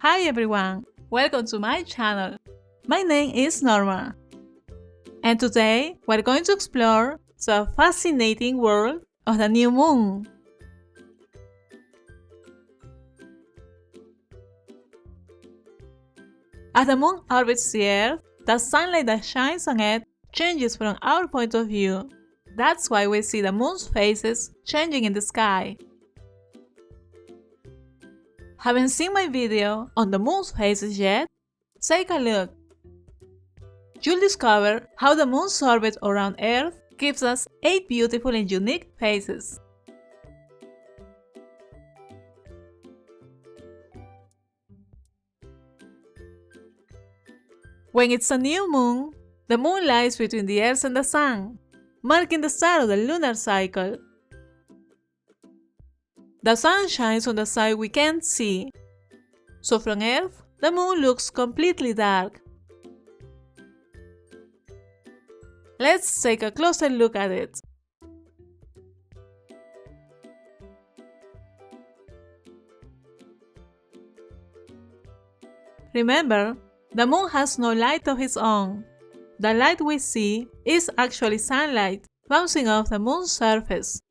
Hi everyone, welcome to my channel. My name is Norma, and today we're going to explore the fascinating world of the new moon. As the moon orbits the Earth, the sunlight that shines on it changes from our point of view. That's why we see the moon's phases changing in the sky. Haven't seen my video on the moon's phases yet? Take a look. You'll discover how the moon's orbit around Earth gives us 8 beautiful and unique phases. When it's a new moon, the moon lies between the Earth and the Sun, marking the start of the lunar cycle. The Sun shines on the side we can't see, so from Earth, the moon looks completely dark. Let's take a closer look at it. Remember, the moon has no light of its own. The light we see is actually sunlight bouncing off the moon's surface.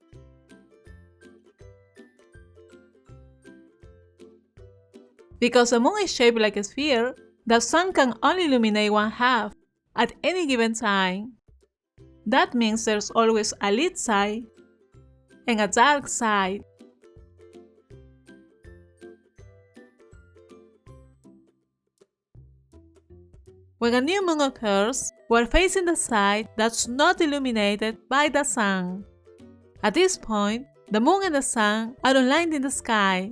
Because the moon is shaped like a sphere, the sun can only illuminate one half at any given time. That means there's always a lit side and a dark side. When a new moon occurs, we're facing the side that's not illuminated by the sun. At this point, the moon and the sun are aligned in the sky.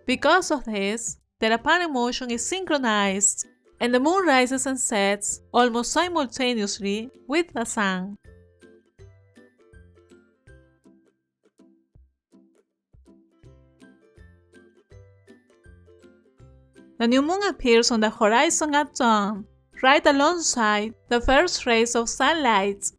Because of this, their apparent motion is synchronized, and the moon rises and sets almost simultaneously with the sun. The new moon appears on the horizon at dawn, right alongside the first rays of sunlight.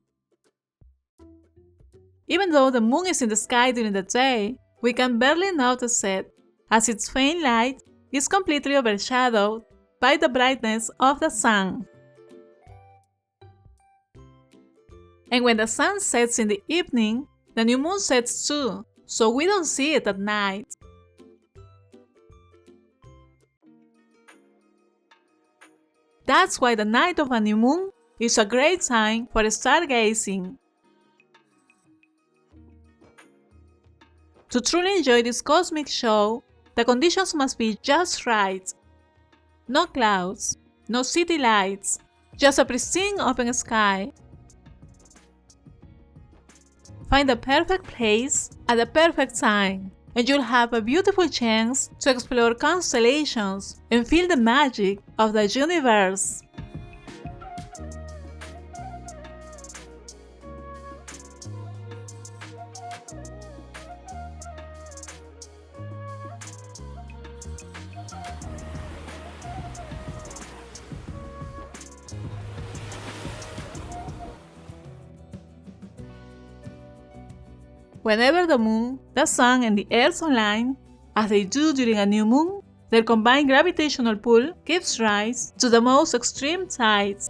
Even though the moon is in the sky during the day, we can barely notice it, as its faint light is completely overshadowed by the brightness of the sun. And when the sun sets in the evening, the new moon sets too, so we don't see it at night. That's why the night of a new moon is a great time for stargazing. To truly enjoy this cosmic show, the conditions must be just right. No clouds, no city lights, just a pristine open sky. Find the perfect place at the perfect time, and you'll have a beautiful chance to explore constellations and feel the magic of the universe. Whenever the moon, the sun, and the earth align, as they do during a new moon, their combined gravitational pull gives rise to the most extreme tides.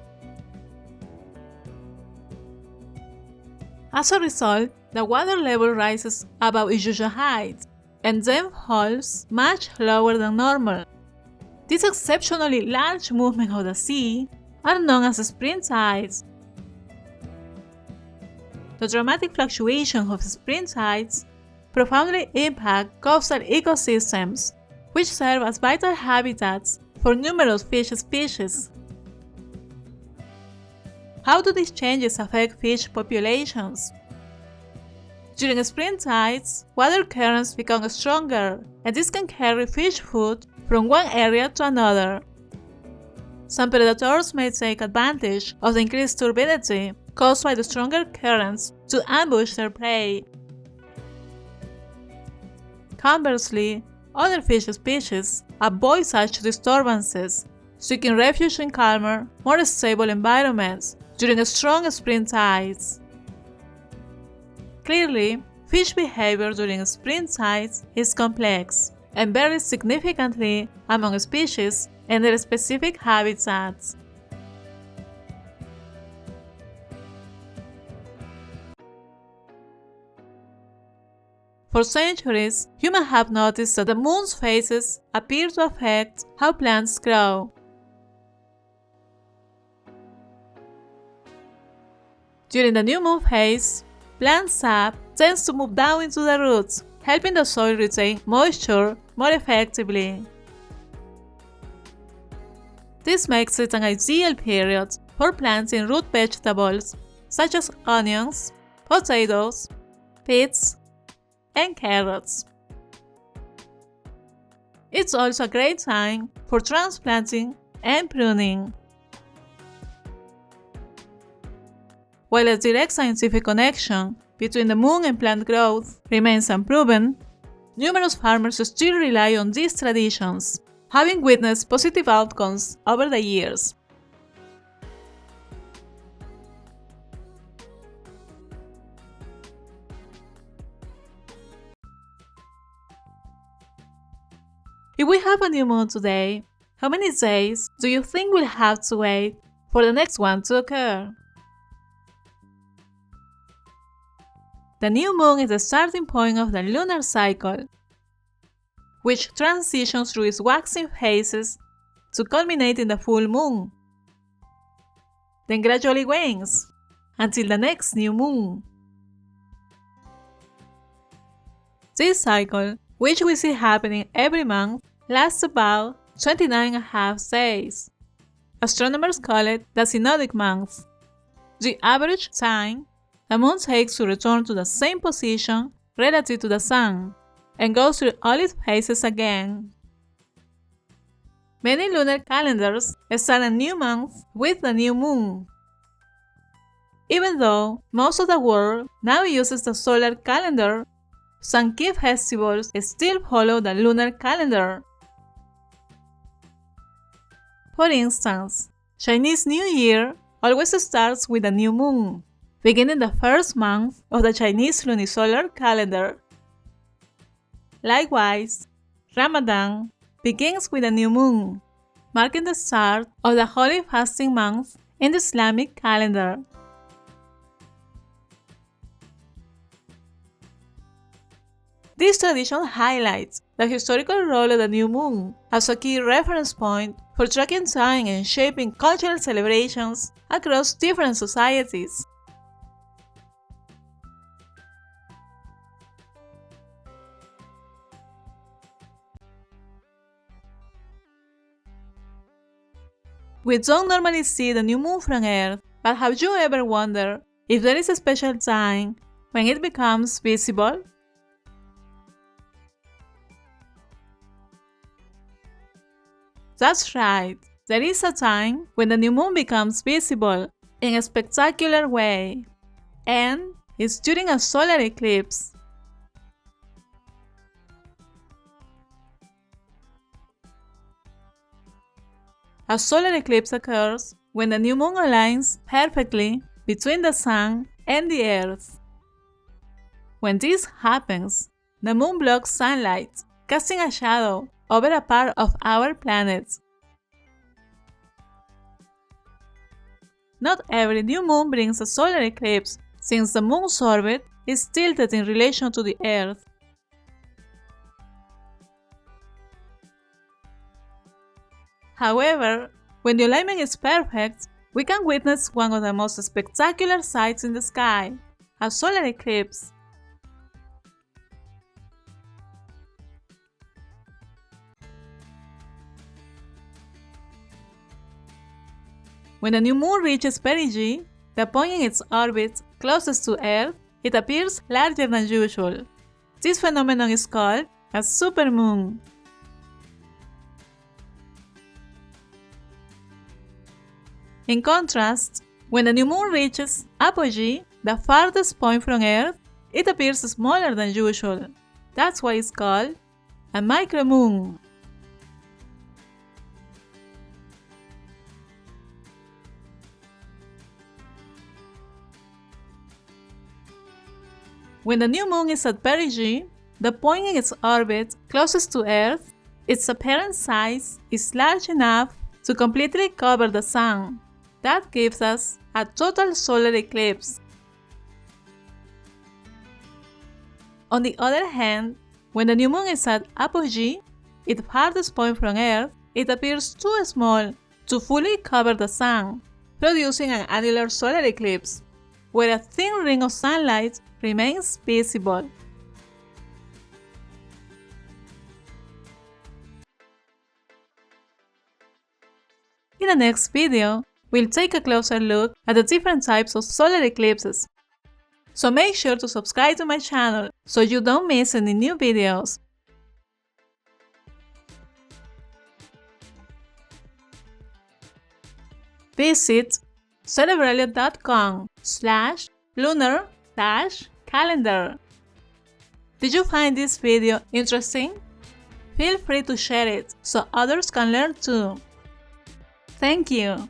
As a result, the water level rises above its usual height, and then falls much lower than normal. These exceptionally large movements of the sea are known as spring tides. The dramatic fluctuation of spring tides profoundly impact coastal ecosystems, which serve as vital habitats for numerous fish species. How do these changes affect fish populations? During spring tides, water currents become stronger, and this can carry fish food from one area to another. Some predators may take advantage of the increased turbidity caused by the stronger currents to ambush their prey. Conversely, other fish species avoid such disturbances, seeking refuge in calmer, more stable environments during strong spring tides. Clearly, fish behavior during spring tides is complex, and varies significantly among species and their specific habitats. For centuries, humans have noticed that the moon's phases appear to affect how plants grow. During the new moon phase, plant sap tends to move down into the roots, helping the soil retain moisture more effectively. This makes it an ideal period for planting root vegetables such as onions, potatoes, beets, and carrots. It's also a great time for transplanting and pruning. While a direct scientific connection between the moon and plant growth remains unproven, numerous farmers still rely on these traditions, having witnessed positive outcomes over the years. If we have a new moon today, how many days do you think we'll have to wait for the next one to occur? The new moon is the starting point of the lunar cycle, which transitions through its waxing phases to culminate in the full moon, then gradually wanes until the next new moon. This cycle, which we see happening every month, lasts about 29.5 days. Astronomers call it the synodic month, the average time the moon takes to return to the same position relative to the sun, and goes through all its phases again. Many lunar calendars start a new month with the new moon. Even though most of the world now uses the solar calendar, some key festivals still follow the lunar calendar. For instance, Chinese New Year always starts with a new moon, beginning the first month of the Chinese lunisolar calendar. Likewise, Ramadan begins with a new moon, marking the start of the holy fasting month in the Islamic calendar. This tradition highlights the historical role of the new moon as a key reference point for tracking time and shaping cultural celebrations across different societies. We don't normally see the new moon from Earth, but have you ever wondered if there is a special time when it becomes visible? That's right, there is a time when the new moon becomes visible in a spectacular way, and it's during a solar eclipse. A solar eclipse occurs when the new moon aligns perfectly between the sun and the Earth. When this happens, the moon blocks sunlight, casting a shadow over a part of our planet. Not every new moon brings a solar eclipse, since the moon's orbit is tilted in relation to the Earth. However, when the alignment is perfect, we can witness one of the most spectacular sights in the sky, a solar eclipse. When the new moon reaches perigee, the point in its orbit closest to Earth, it appears larger than usual. This phenomenon is called a supermoon. In contrast, when the new moon reaches apogee, the farthest point from Earth, it appears smaller than usual. That's why it's called a micromoon. When the new moon is at perigee, the point in its orbit closest to Earth, its apparent size is large enough to completely cover the Sun. That gives us a total solar eclipse. On the other hand, when the new moon is at apogee, its farthest point from Earth, it appears too small to fully cover the Sun, producing an annular solar eclipse, where a thin ring of sunlight remains visible. In the next video, we'll take a closer look at the different types of solar eclipses. So make sure to subscribe to my channel so you don't miss any new videos. Visit cerebralia.com/lunar-calendar. Did you find this video interesting? Feel free to share it so others can learn too. Thank you!